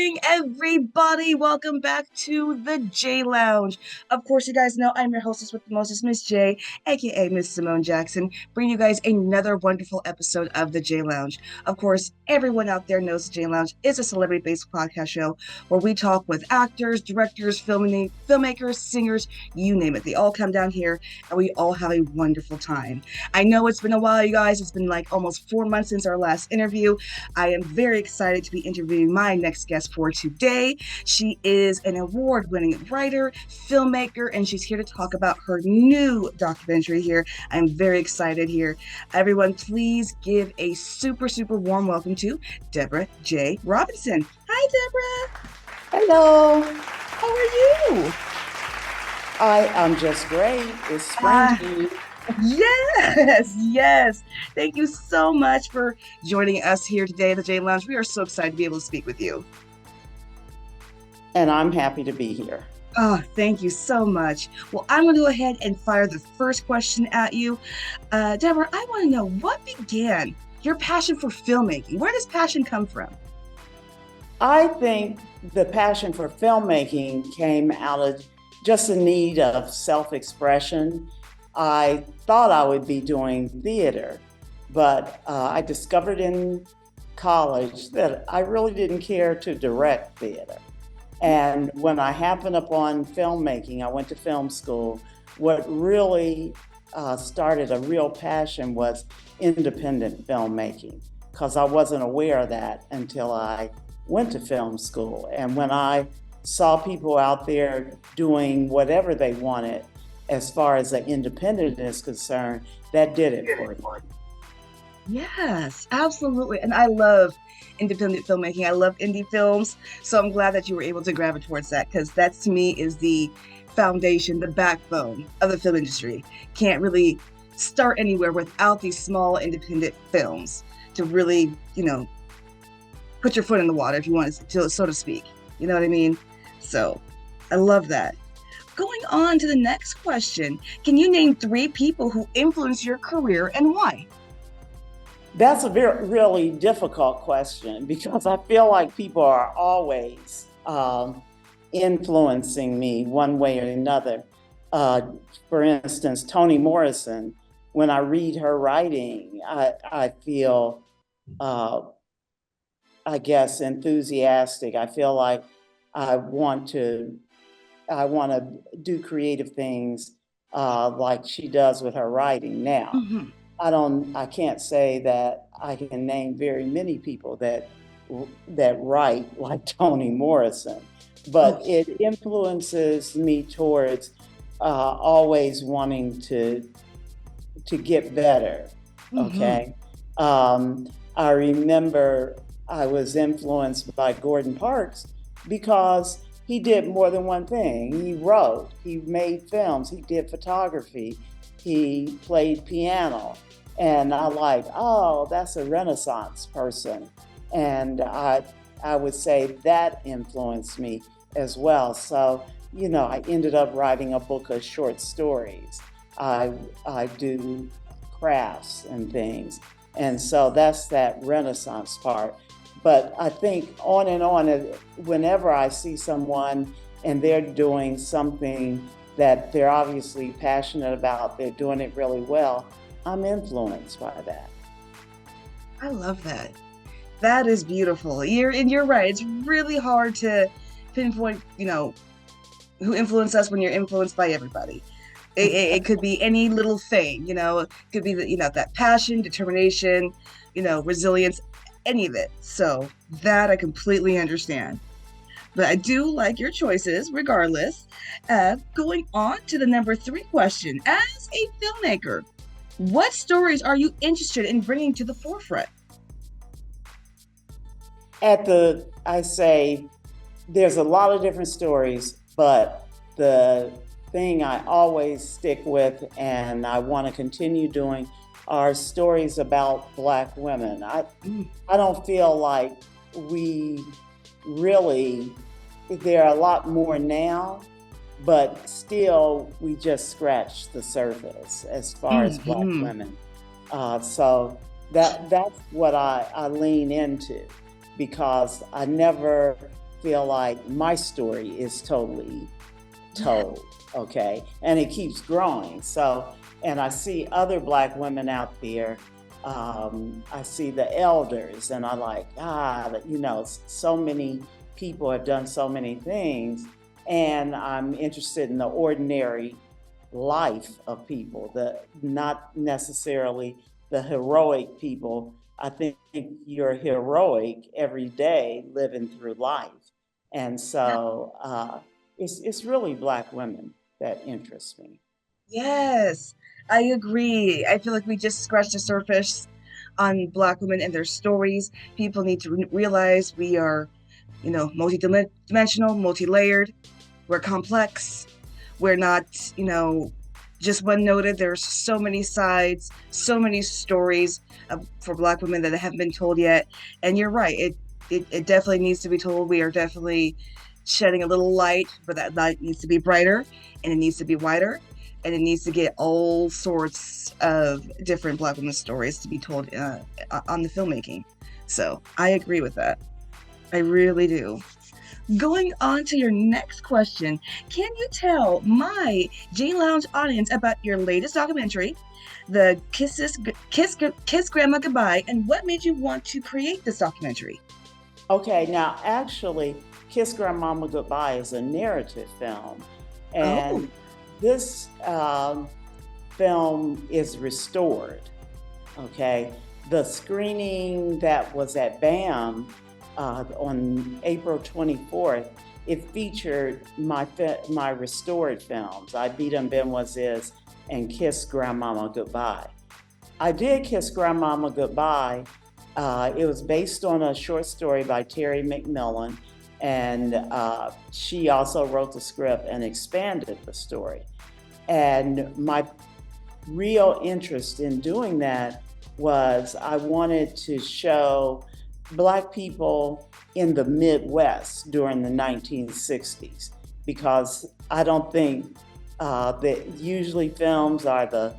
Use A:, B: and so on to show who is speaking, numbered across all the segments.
A: morning, everybody. Welcome back to the J Lounge. Of course, you guys know I'm your hostess with the mostest, Miss J, aka Miss Simone Jackson, bringing you guys another wonderful episode of the J Lounge. Of course, everyone out there knows the J Lounge is a celebrity-based podcast show where we talk with actors, directors, filmmakers, singers, you name it. They all come down here and we all have a wonderful time. I know it's been a while, you guys. It's been like almost 4 months since our last interview. I am very excited to be interviewing my next guest for today. She is an award-winning writer, filmmaker, and she's here to talk about her new documentary here. I'm very excited here. Everyone, please give a super, super warm welcome to Debra J. Robinson. Hi, Debra.
B: Hello.
A: How are you?
B: I am just great. It's spring.
A: Yes, yes. Thank you so much for joining us here today at the J Lounge. We are so excited to be able to speak with you.
B: And I'm happy to be here.
A: Oh, thank you so much. Well, I'm going to go ahead and fire the first question at you. Debra, I want to know what began your passion for filmmaking? Where does passion come from?
B: I think the passion for filmmaking came out of just a need of self-expression. I thought I would be doing theater, but I discovered in college that I really didn't care to direct theater. And when I happened upon filmmaking, I went to film school. What really started a real passion was independent filmmaking, because I wasn't aware of that until I went to film school. And when I saw people out there doing whatever they wanted, as far as the independent is concerned, that did it for me.
A: Yes, absolutely. And I love independent filmmaking. I love indie films. So I'm glad that you were able to gravitate towards that, because that to me is the foundation, the backbone of the film industry. Can't really start anywhere without these small independent films to really, put your foot in the water, if you want to, so to speak. You know what I mean? So I love that. Going on to the next question, can you name 3 people who influenced your career and why?
B: That's a really difficult question, because I feel like people are always influencing me one way or another. For instance, Toni Morrison, when I read her writing, I feel, I guess, enthusiastic. I feel like I want to do creative things like she does with her writing now.
A: Mhm.
B: I can't say that I can name very many people that write like Toni Morrison, but it influences me towards always wanting to get better. Okay. I remember I was influenced by Gordon Parks because he did more than one thing. He wrote, he made films, he did photography, he played piano. And I like, oh, that's a Renaissance person. And I would say that influenced me as well. So, I ended up writing a book of short stories. I do crafts and things. And so that's that Renaissance part. But I think on and on, whenever I see someone and they're doing something that they're obviously passionate about, they're doing it really well, I'm influenced by that.
A: I love that. That is beautiful. You're right. It's really hard to pinpoint, who influenced us when you're influenced by everybody. It could be any little thing, it could be that passion, determination, resilience, any of it. So that I completely understand. But I do like your choices regardless. Going on to the number 3 question. As a filmmaker, what stories are you interested in bringing to the forefront?
B: I say there's a lot of different stories, but the thing I always stick with and I want to continue doing are stories about Black women. I don't feel like we really, there are a lot more now, but still we just scratched the surface as far as Black women. So that's what I lean into, because I never feel like my story is totally
A: Yeah.
B: told, okay? And it keeps growing. So, and I see other Black women out there. I see the elders, and I like, so many people have done so many things. And I'm interested in the ordinary life of people, the not necessarily the heroic people. I think you're heroic every day living through life. And so it's really Black women that interest me.
A: Yes, I agree. I feel like we just scratched the surface on Black women and their stories. People need to realize we are, multi-dimensional, multi-layered. We're complex. We're not, just one noted. There's so many sides, so many stories for Black women that haven't been told yet. And you're right. It definitely needs to be told. We are definitely shedding a little light, but that light needs to be brighter and it needs to be wider and it needs to get all sorts of different Black women stories to be told on the filmmaking. So I agree with that. I really do. Going on to your next question, can you tell my J Lounge audience about your latest documentary, the Kiss Grandma Goodbye, and what made you want to create this documentary?
B: Okay, now actually, Kiss Grandmama Goodbye is a narrative film,
A: Oh,
B: and this film is restored. Okay, the screening that was at BAM on April 24th, it featured my restored films, I Beat 'em Ben Was Is, and Kiss Grandmama Goodbye. I did Kiss Grandmama Goodbye. It was based on a short story by Terry McMillan, and she also wrote the script and expanded the story. And my real interest in doing that was I wanted to show Black people in the Midwest during the 1960s, because I don't think that usually films are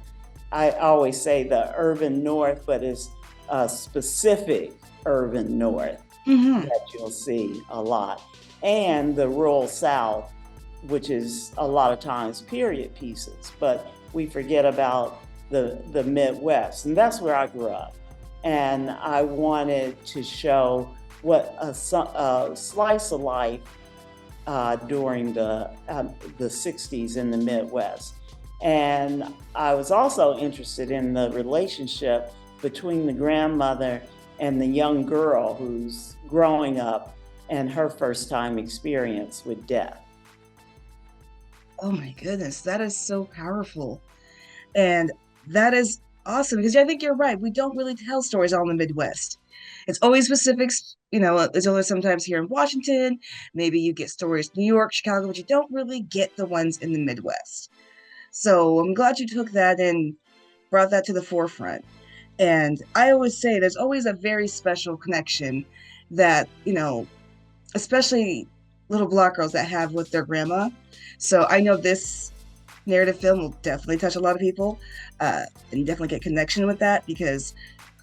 B: I always say the urban North, but it's a specific urban North
A: mm-hmm.
B: that you'll see a lot, and the rural South, which is a lot of times period pieces, but we forget about the Midwest, and that's where I grew up. And I wanted to show what a slice of life during the 60s in the Midwest. And I was also interested in the relationship between the grandmother and the young girl who's growing up and her first time experience with death.
A: Oh my goodness, that is so powerful. And that is awesome because I think you're right. We don't really tell stories all in the Midwest. It's always specifics, it's only sometimes here in Washington. Maybe you get stories New York, Chicago, but you don't really get the ones in the Midwest. So I'm glad you took that and brought that to the forefront. And I always say there's always a very special connection that, especially little Black girls that have with their grandma. So I know this narrative film will definitely touch a lot of people and definitely get connection with that because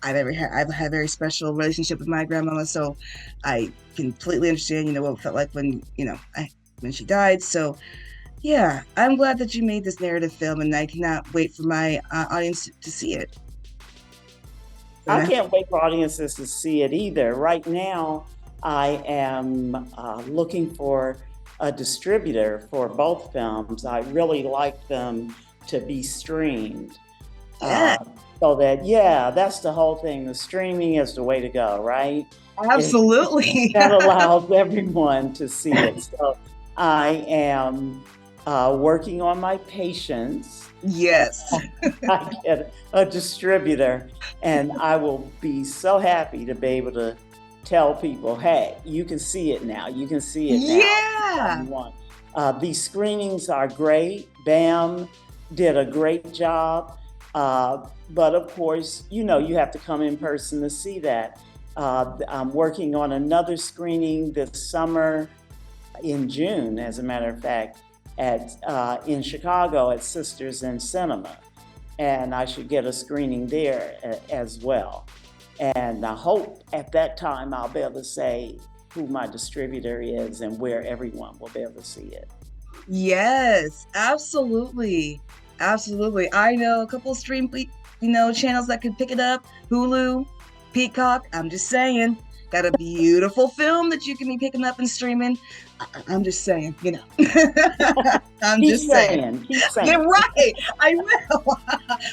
A: I've had a very special relationship with my grandmama, so I completely understand, what it felt like when, when she died. So yeah, I'm glad that you made this narrative film, and I cannot wait for my audience to see it. And
B: I can't wait for audiences to see it either. Right now, I am looking for a distributor for both films. I really like them to be streamed.
A: yeah,
B: Uh, so that, yeah, that's the whole thing. The streaming is the way to go, right? It,
A: absolutely.
B: that allows everyone to see it. So I am working on my patience.
A: Yes.
B: I get a distributor, and I will be so happy to be able to tell people, hey, you can see it now. You can see it now.
A: Yeah.
B: You want. These screenings are great. BAM did a great job. But of course, you have to come in person to see that. I'm working on another screening this summer in June, as a matter of fact, in Chicago at Sisters in Cinema, and I should get a screening there as well. And I hope at that time I'll be able to say, who my distributor is and where everyone will be able to see it.
A: Yes, absolutely. Absolutely. I know a couple of channels that could pick it up. Hulu, Peacock. I'm just saying. Got a beautiful film that you can be picking up and streaming. I'm just saying, I'm
B: Keep
A: just saying.
B: saying, keep
A: You're
B: saying.
A: right. I will.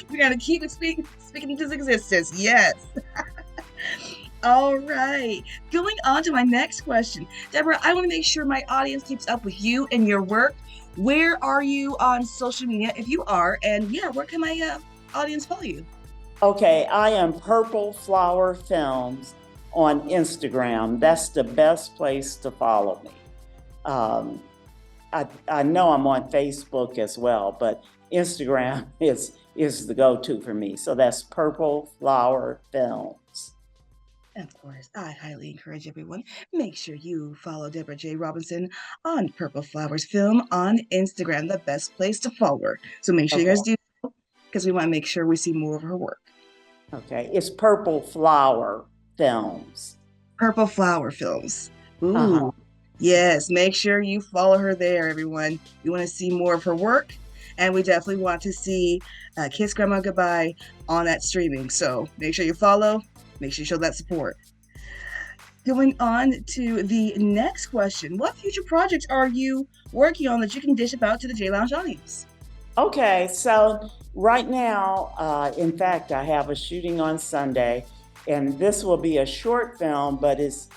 A: We gotta keep it speaking into existence. Yes. All right. Going on to my next question. Deborah, I want to make sure my audience keeps up with you and your work. Where are you on social media if you are? And yeah, where can my audience follow you?
B: Okay, I am Purple Flower Films on Instagram. That's the best place to follow me. Um, I know I'm on Facebook as well, but Instagram is the go-to for me. So that's Purple Flower Films.
A: Of course, I highly encourage everyone. Make sure you follow Deborah J. Robinson on Purple Flowers Film on Instagram, the best place to follow her. So make sure you
B: Okay.
A: guys do, because we want to make sure we see more of her work.
B: Okay. It's Purple Flower Films.
A: Purple Flower Films.
B: Uh-huh.
A: Ooh, yes. Make sure you follow her there, everyone. We want to see more of her work, and we definitely want to see Kiss Grandma Goodbye on that streaming. So make sure you follow. Make sure you show that support. Going on to the next question. What future projects are you working on that you can dish about to the J Lounge audience?
B: Okay, so right now, in fact, I have a shooting on Sunday, and this will be a short film, but it's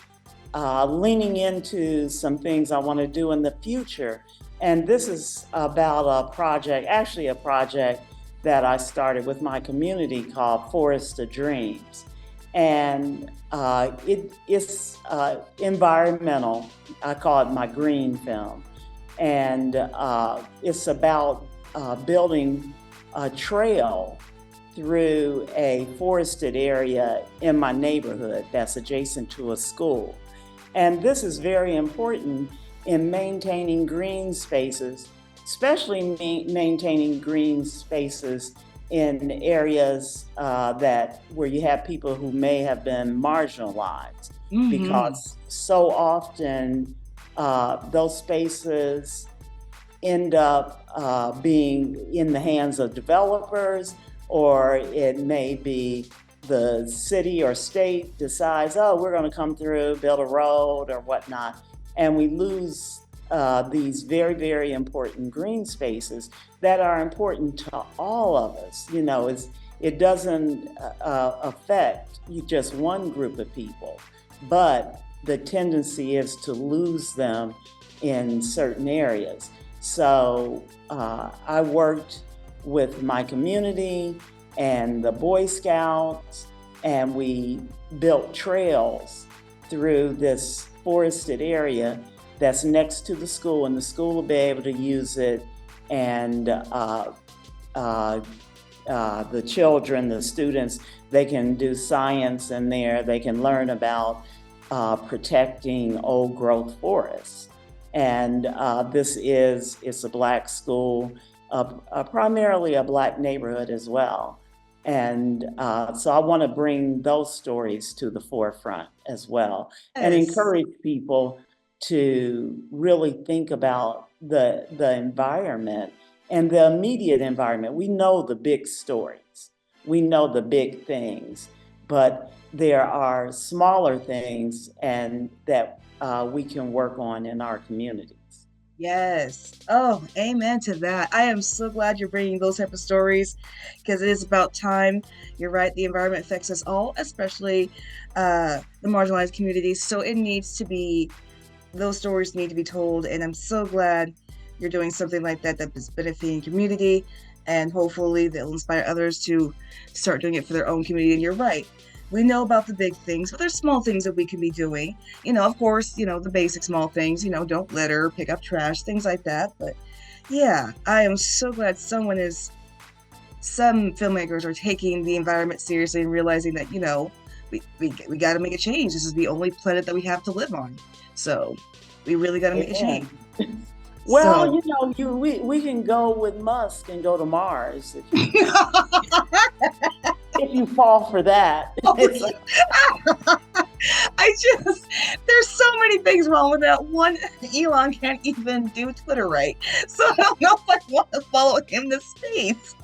B: leaning into some things I want to do in the future. And this is about a project, actually, a project that I started with my community called Forest of Dreams. And it's environmental. I call it my green film. And it's about building a trail through a forested area in my neighborhood that's adjacent to a school. And this is very important in maintaining green spaces, especially maintaining green spaces in areas that where you have people who may have been marginalized,
A: Mm-hmm.
B: because so often those spaces end up being in the hands of developers, or it may be the city or state decides, oh, we're going to come through, build a road or whatnot, and we lose these very, very important green spaces that are important to all of us. It doesn't affect just one group of people, but the tendency is to lose them in certain areas. So I worked with my community and the Boy Scouts, and we built trails through this forested area that's next to the school, and the school will be able to use it. And the children, the students, they can do science in there. They can learn about protecting old growth forests. And it's a Black school, primarily a Black neighborhood as well. And so I want to bring those stories to the forefront as well, and
A: Yes.
B: encourage people to really think about the environment and the immediate environment. We know the big stories, we know the big things, but there are smaller things and that we can work on in our communities.
A: Yes. Oh, amen to that. I am so glad you're bringing those type of stories, because it is about time. You're right. The environment affects us all, especially the marginalized communities. So it needs to be, those stories need to be told. And I'm so glad you're doing something like that that is benefiting community. And hopefully they'll inspire others to start doing it for their own community. And you're right. We know about the big things, but there's small things that we can be doing. Of course, the basic small things, don't litter, pick up trash, things like that. But yeah, I am so glad some filmmakers are taking the environment seriously and realizing that, we got to make a change. This is the only planet that we have to live on. So we really got to make a change.
B: Amen. Well,
A: So
B: we can go with Musk and go to Mars if you fall for that. It's like,
A: I just, there's so many things wrong with that. One, Elon can't even do Twitter right. So I don't know if I want to follow him to space.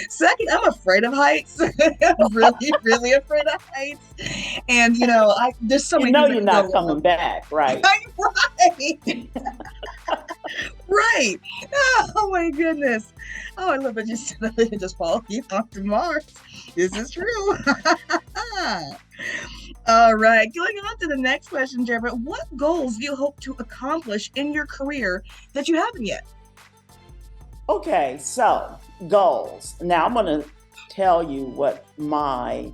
A: Second, I'm afraid of heights. I'm really, really afraid of heights. And there's so
B: You
A: many
B: know
A: things that
B: you're
A: could go
B: not
A: wrong.
B: coming back, right?
A: Right, right. Oh my goodness. Oh, I love that you said that they can just follow you on to Mars. This is true. All right, going on to the next question, Debra. What goals do you hope to accomplish in your career that you haven't yet?
B: Okay, so goals. Now I'm going to tell you what my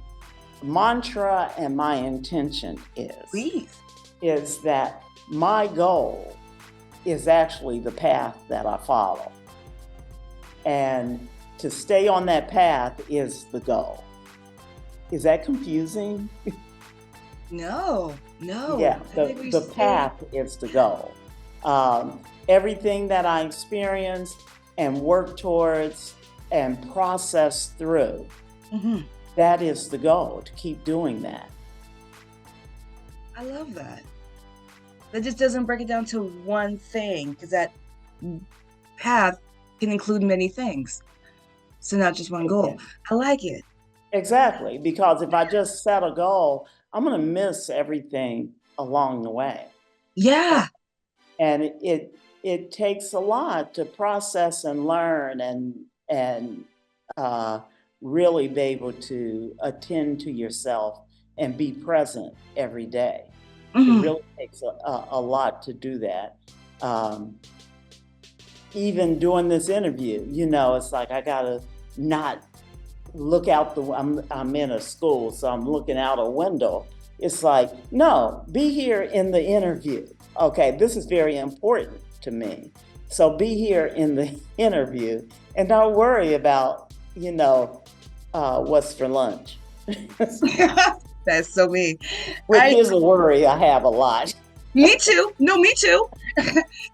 B: mantra and my intention
A: Please.
B: is that my goal is actually the path that I follow. And to stay on that path is the goal. Is that confusing?
A: No, no.
B: Yeah,
A: I think we
B: the
A: stay.
B: path is the goal. Everything that I experience and work towards and process through,
A: Mhm.
B: that is the goal, to keep doing that.
A: I love that. That just doesn't break it down to one thing because that path can include many things. So not just one goal.
B: Yeah,
A: I like it.
B: exactly, because if I just set a goal, I'm going to miss everything along the way.
A: Yeah.
B: And it takes a lot to process and learn and uh, really be able to attend to yourself and be present every day. It
A: Mhm.
B: really takes a lot to do that. Um, Even doing this interview, it's like I gotta not look out I'm in a school, so I'm looking out a window. It's like, no, be here in the interview. Okay, this is very important to me. So be here in the interview and don't worry about, what's for lunch.
A: That's so me.
B: Which
A: I
B: is a worry I have a lot.
A: Me too. No, me too.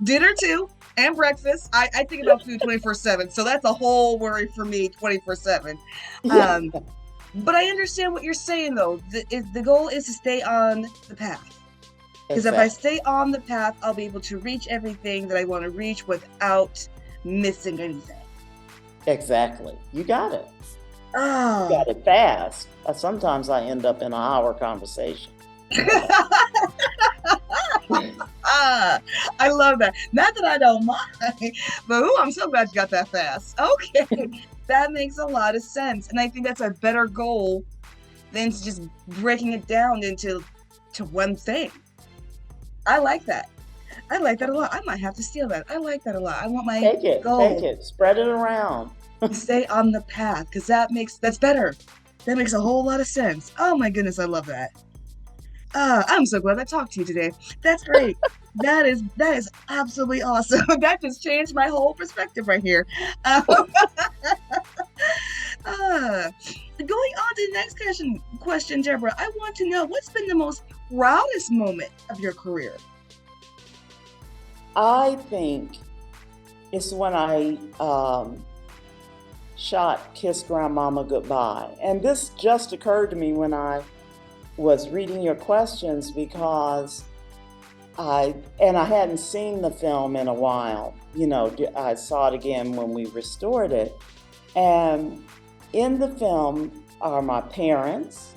A: Dinner too. And breakfast. I think about food 24/7. So that's a whole worry for me 24/7.
B: Yeah,
A: Um, but I understand what you're saying though. The goal is to stay on the path. Because if I
B: exactly.
A: stay on the path, I'll be able to reach everything that I want to reach without missing anything.
B: Exactly. You got it. You
A: Oh.
B: got it fast. Sometimes I end up in an hour conversation.
A: Ah, I love that. Not that I don't mind, but ooh, I'm so glad you got that fast. Okay, that makes a lot of sense, and I think that's a better goal than to just breaking it down into one thing. I like that. I like that a lot. I might have to steal that. I like that a lot. I want my
B: Take
A: goal
B: it, spread it around.
A: to stay on the path because that's better. That makes a whole lot of sense. Oh my goodness, I love that. I'm so glad I talked to you today. That's great. That is absolutely awesome. That just changed my whole perspective right here. Um, going on to the next question, Deborah. I want to know what's been the most proudest moment of your career.
B: I think it's when I shot Kiss Grandmama Goodbye. And this just occurred to me when I was reading your questions because I hadn't seen the film in a while. I saw it again when we restored it. And in the film are my parents,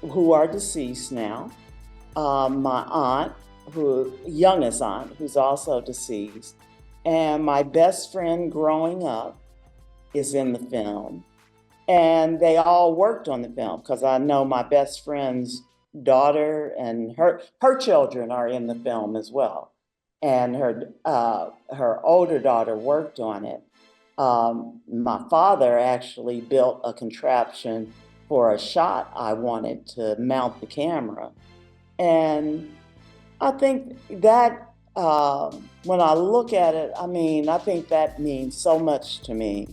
B: who are deceased now, my aunt, youngest aunt, who's also deceased, and my best friend growing up is in the film. And they all worked on the film because I know my best friend's daughter and her children are in the film as well. And her older daughter worked on it. My father actually built a contraption for a shot I wanted to mount the camera. And I think that when I look at it, I think that means so much to me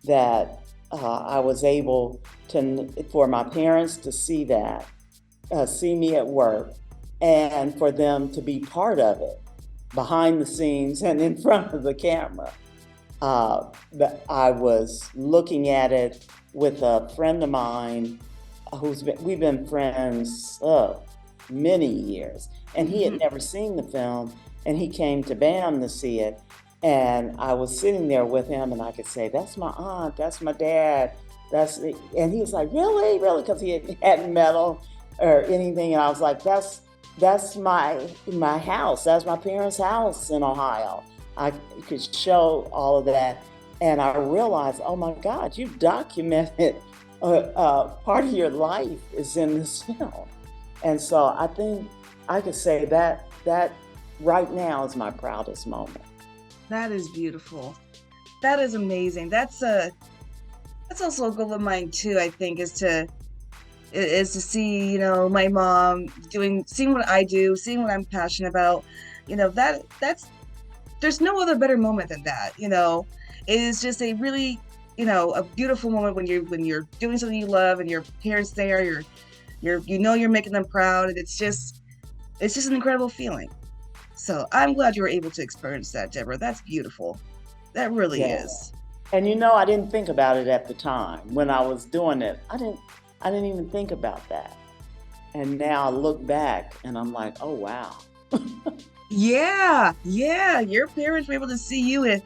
B: that I was able for my parents to see that, see me at work, and for them to be part of it, behind the scenes and in front of the camera. I was looking at it with a friend of mine we've been friends many years, and he had
A: Mhm.
B: never seen the film, and he came to BAM to see it, and I was sitting there with him, and I could say, "That's my aunt, that's my dad, and he was like, "Really, really," because hadn't met him or anything, and I was like, "That's my house, that's my parents' house in Ohio." I could show all of that, and I realized, oh my God, you've documented part of your life is in this film. And so I think I could say that right now is my proudest moment.
A: That is beautiful. That is amazing. That's also a goal of mine too, I think, is to see, my mom seeing what I do, seeing what I'm passionate about. That's there's no other better moment than that. It is just a really, a beautiful moment when you're doing something you love and your parents there, you're making them proud, and it's just an incredible feeling. So I'm glad you were able to experience that, Deborah. That's beautiful. That really
B: Yeah.
A: is.
B: And I didn't think about it at the time when I was doing it. I didn't even think about that. And now I look back and I'm like, oh wow.
A: Yeah, yeah. Your parents were able to see you and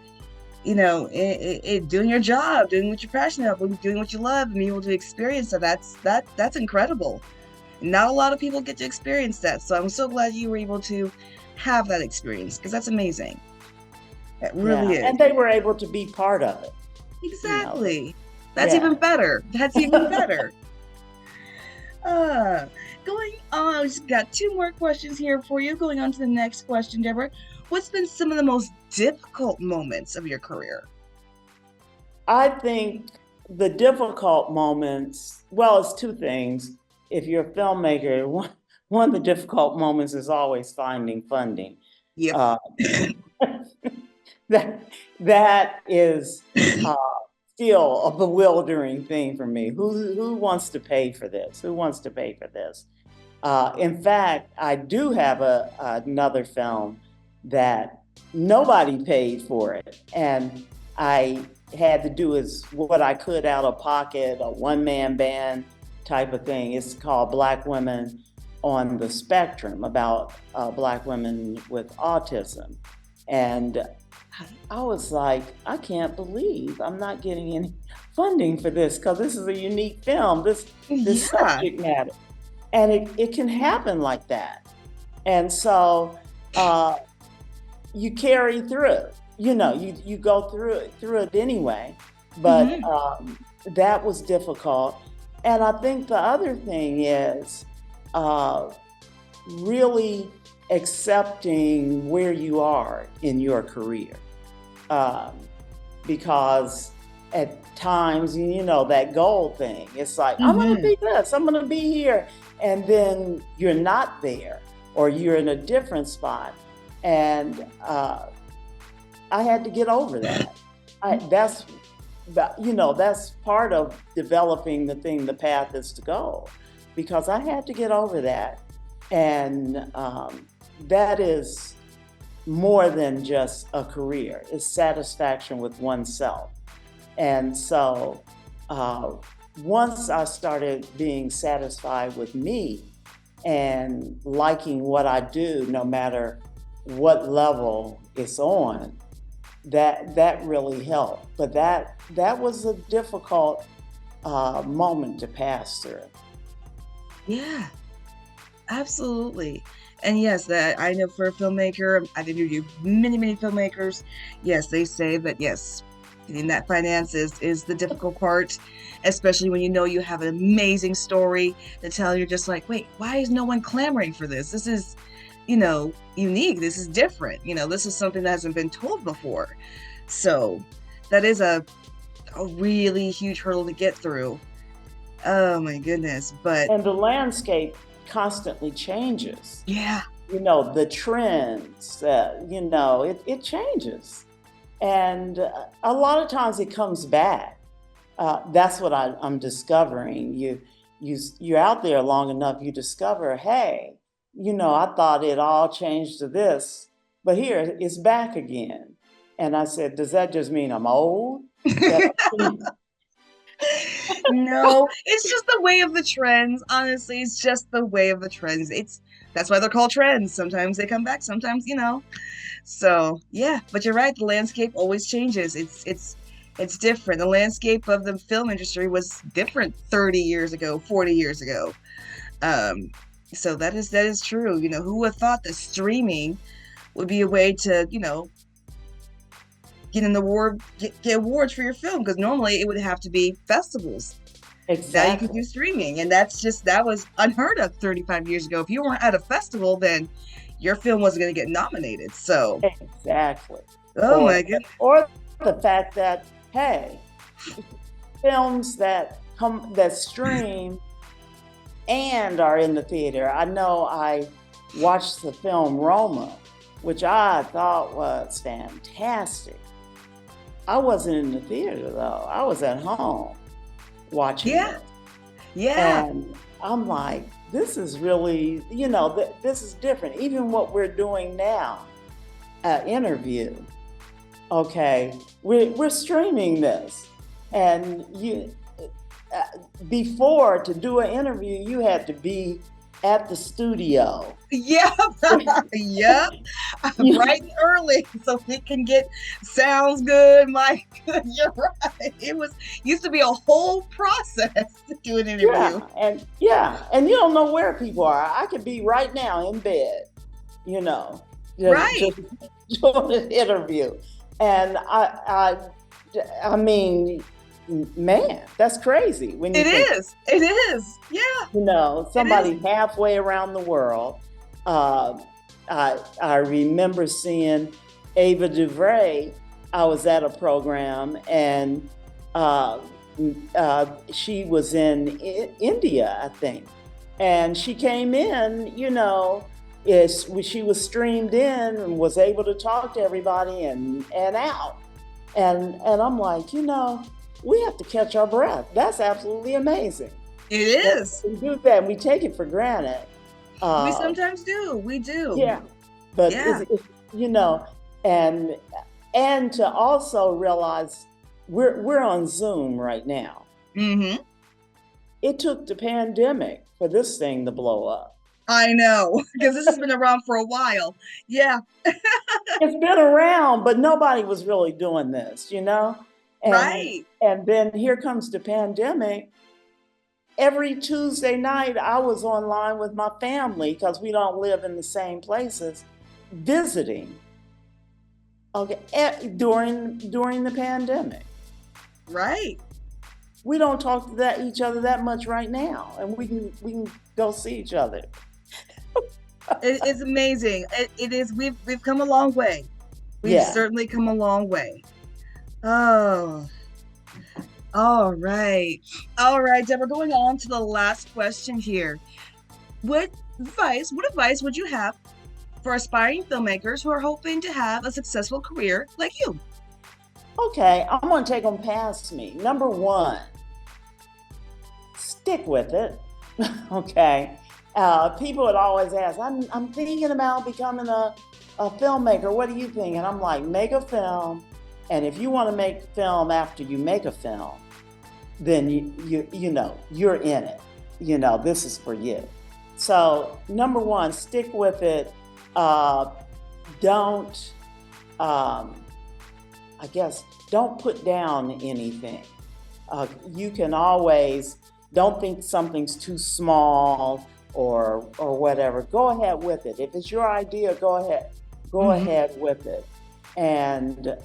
A: doing your job, doing what you're passionate about, doing what you love, and being able to experience that. That's incredible. Not a lot of people get to experience that. So I'm so glad you were able to have that experience because that's amazing. It really
B: Yeah.
A: is.
B: And they were able to be part of it, you know.
A: Exactly. That's even
B: Yeah.
A: better. That's even better. Uh, Going on, I just got two more questions here for you. Going on to the next question, Deborah. What's been some of the most difficult moments of your career?
B: I think the difficult moments, well, it's two things. If you're a filmmaker, one of the difficult moments is always finding funding.
A: Yep.
B: Uh, that that is uh, still a bewildering thing for me. Who wants to pay for this? Who wants to pay for this? In fact, I do have another film that nobody paid for it, and I had to do is what I could out of pocket, a one-man band type of thing. It's called Black Women on the Spectrum, about Black women with autism, and I was like, I can't believe I'm not getting any funding for this because this is a unique film. This
A: Yeah.
B: subject matter, and it can happen like that. And so uh, you carry through. You go through it anyway. But
A: Hmm.
B: that was difficult. And I think the other thing is uh, really accepting where you are in your career, um, because at times, that goal thing, it's like, I'm going to
A: Hmm.
B: be this, I'm going to be here. And then you're not there, or you're in a different spot. And I had to get over that. That's part of developing the path is to go, because I had to get over that. And that is more than just a career, it's satisfaction with oneself. And so uh, once I started being satisfied with me and liking what I do, no matter what level it's on, that really helped. But that was a difficult moment to pass through.
A: Yeah, absolutely. And yes, that I know for a filmmaker, I've interviewed many, many filmmakers. Yes, they say that yes, getting that finance is the difficult part, especially when you know you have an amazing story to tell. You're just like, wait, why is no one clamoring for this? This is, unique. This is different. This is something that hasn't been told before. So that is a really huge hurdle to get through. Oh my goodness. But
B: And the landscape constantly changes.
A: yeah.
B: The trends, it changes. And a lot of times it comes back. That's what I'm discovering. You're out there long enough, you discover, hey, I thought it all changed to this, but here it's back again. And I said, does that just mean I'm old? That
A: No, it's just the way of the trends. Honestly, it's just the way of the trends. It's That's why they're called trends. Sometimes they come back, sometimes, So yeah, but you're right. The landscape always changes. It's different. The landscape of the film industry was different 30 years ago, 40 years ago. Um, so that is true. Who would have thought that streaming would be a way to, get awards for your film? Because normally it would have to be festivals. Now you can
B: Exactly.
A: do streaming, and that was unheard of 35 years ago. If you weren't at a festival, then your film wasn't going to get nominated. So,
B: Exactly.
A: oh
B: Or
A: my goodness.
B: or the fact that, hey, films that stream and are in the theater. I know I watched the film Roma, which I thought was fantastic. I wasn't in the theater though. I was at home watching
A: Yeah,
B: it.
A: yeah,
B: And I'm like, this is really, this is different. Even what we're doing now, interview, okay, we're streaming this. And uh, before to do an interview, you had to be at the studio.
A: yep, yep. Bright and early, so it can get sounds good, Mike. You're right. It was used to be a whole process to do an interview.
B: And you don't know where people are. I could be right now in bed, you know,
A: Right.
B: just doing an interview, and I mean, man, that's crazy when you
A: It
B: think,
A: is. It is. Yeah, it is.
B: somebody halfway around the world. Uh, I remember seeing Ava DuVray. I was at a program, and uh, she was in India, I think, and she came in. She was streamed in and was able to talk to everybody and out. And I'm like, we have to catch our breath. That's absolutely amazing.
A: It
B: That
A: is.
B: we do that, and we take it for granted.
A: We
B: Uh,
A: sometimes do. We do.
B: yeah, but
A: Yeah.
B: you know, and and to also realize we're on Zoom right now.
A: Mm-hmm.
B: It took the pandemic for this thing to blow up.
A: I know, because this has been around for a while. Yeah.
B: It's been around, but nobody was really doing this. And
A: Right.
B: and then here comes the pandemic. Every Tuesday night, I was online with my family because we don't live in the same places, visiting. Okay, during the pandemic,
A: Right.
B: we don't talk to each other that much right now, and we can go see each other.
A: It's amazing. It is. We've come a long way. We've
B: Yeah.
A: certainly come a long way. Oh, all right. All right, Deborah, going on to the last question here. What advice would you have for aspiring filmmakers who are hoping to have a successful career like you?
B: Okay, I'm gonna take them past me. Number one, stick with it. Okay. People would always ask, I'm thinking about becoming a filmmaker. What do you think? And I'm like, make a film. And if you want to make film after you make a film, then you're in it. This is for you. So number one, stick with it. Don't, um, I guess, don't put down anything. You can always, don't think something's too small or whatever. Go ahead with it. If it's your idea, go
A: Hmm.
B: ahead with it, and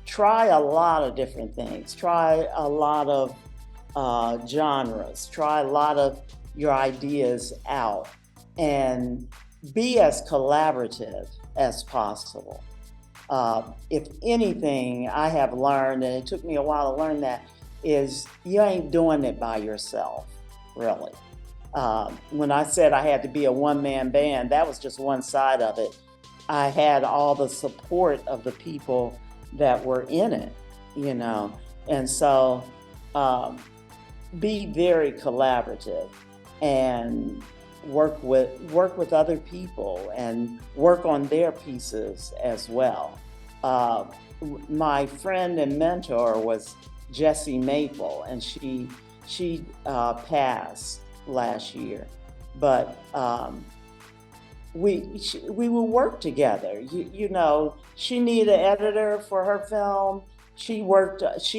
B: try a lot of different things. Try a lot of genres. Try a lot of your ideas out, and be as collaborative as possible. If anything, I have learned, and it took me a while to learn that, is you ain't doing it by yourself, really. When I said I had to be a one-man band, that was just one side of it. I had all the support of the people that were in it. And so be very collaborative and work with other people and work on their pieces as well. My friend and mentor was Jessie Maple, and she passed last year. But we will work together. You know, she needed an editor for her film. She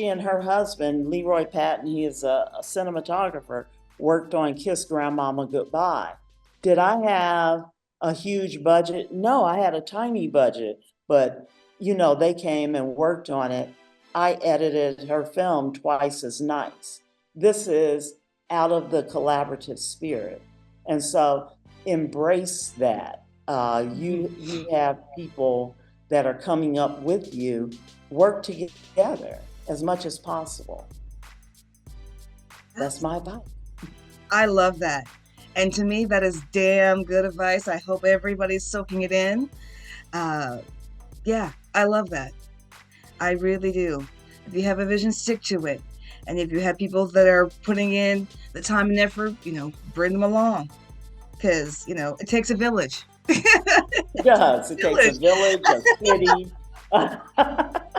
B: and her husband, Leroy Patton, he is a cinematographer, worked on Kiss Grandmama Goodbye. Did I have a huge budget? No, I had a tiny budget, but you know, they came and worked on it. I edited her film twice as nice. This is out of the collaborative spirit. And so embrace that. You have people that are coming up with you. Work together as much as possible. That's my advice.
A: I love that. And to me, that is damn good advice. I hope everybody's soaking it in. Uh, yeah, I love that. I really do. If you have a vision, stick to it. And if you have people that are putting in the time and effort, bring them along. Because, it takes a village.
B: It does. It takes a
A: Village.
B: village, a city.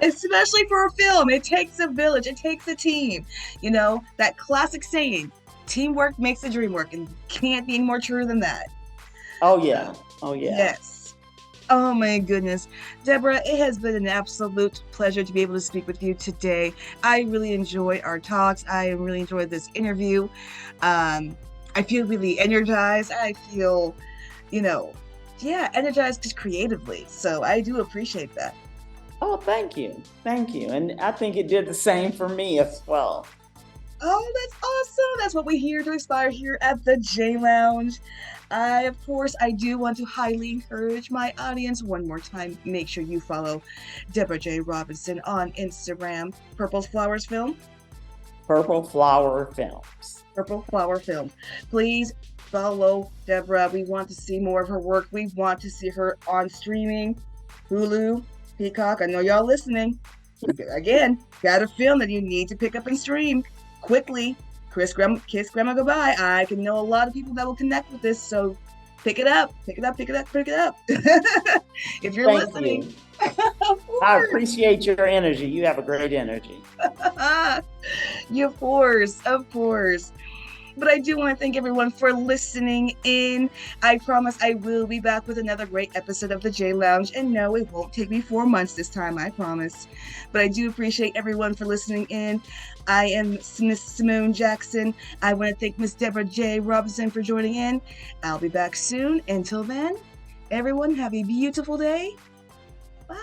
A: Especially for a film. It takes a village. It takes a team. That classic saying, teamwork makes the dream work, and can't be more true than that.
B: Oh yeah. Oh yeah.
A: Yes. Oh my goodness. Debra, it has been an absolute pleasure to be able to speak with you today. I really enjoy our talks. I really enjoyed this interview. I feel really energized. I feel, energized just creatively. So I do appreciate that.
B: Oh, thank you. Thank you. And I think it did the same for me as well.
A: Oh, that's awesome. That's what we here to inspire here at the J Lounge. Of course, I do want to highly encourage my audience one more time. Make sure you follow Debra J. Robinson on Instagram, Purple Flowers Film.
B: Purple Flower Films.
A: Purple Flower Film. Please follow Debra. We want to see more of her work. We want to see her on streaming, Hulu, Peacock. I know y'all listening. Again, got a film that you need to pick up and stream quickly. Kiss Grandma Goodbye. I can know a lot of people that will connect with this, so pick it up. If you're
B: Thank
A: listening.
B: you. I appreciate your energy. You have a great energy.
A: Of course. But I do want to thank everyone for listening in. I promise I will be back with another great episode of the J Lounge. And no, it won't take me 4 months this time, I promise. But I do appreciate everyone for listening in. I am Miss Simone Jackson. I want to thank Miss Debra J. Robinson for joining in. I'll be back soon. Until then, everyone have a beautiful day. Bye.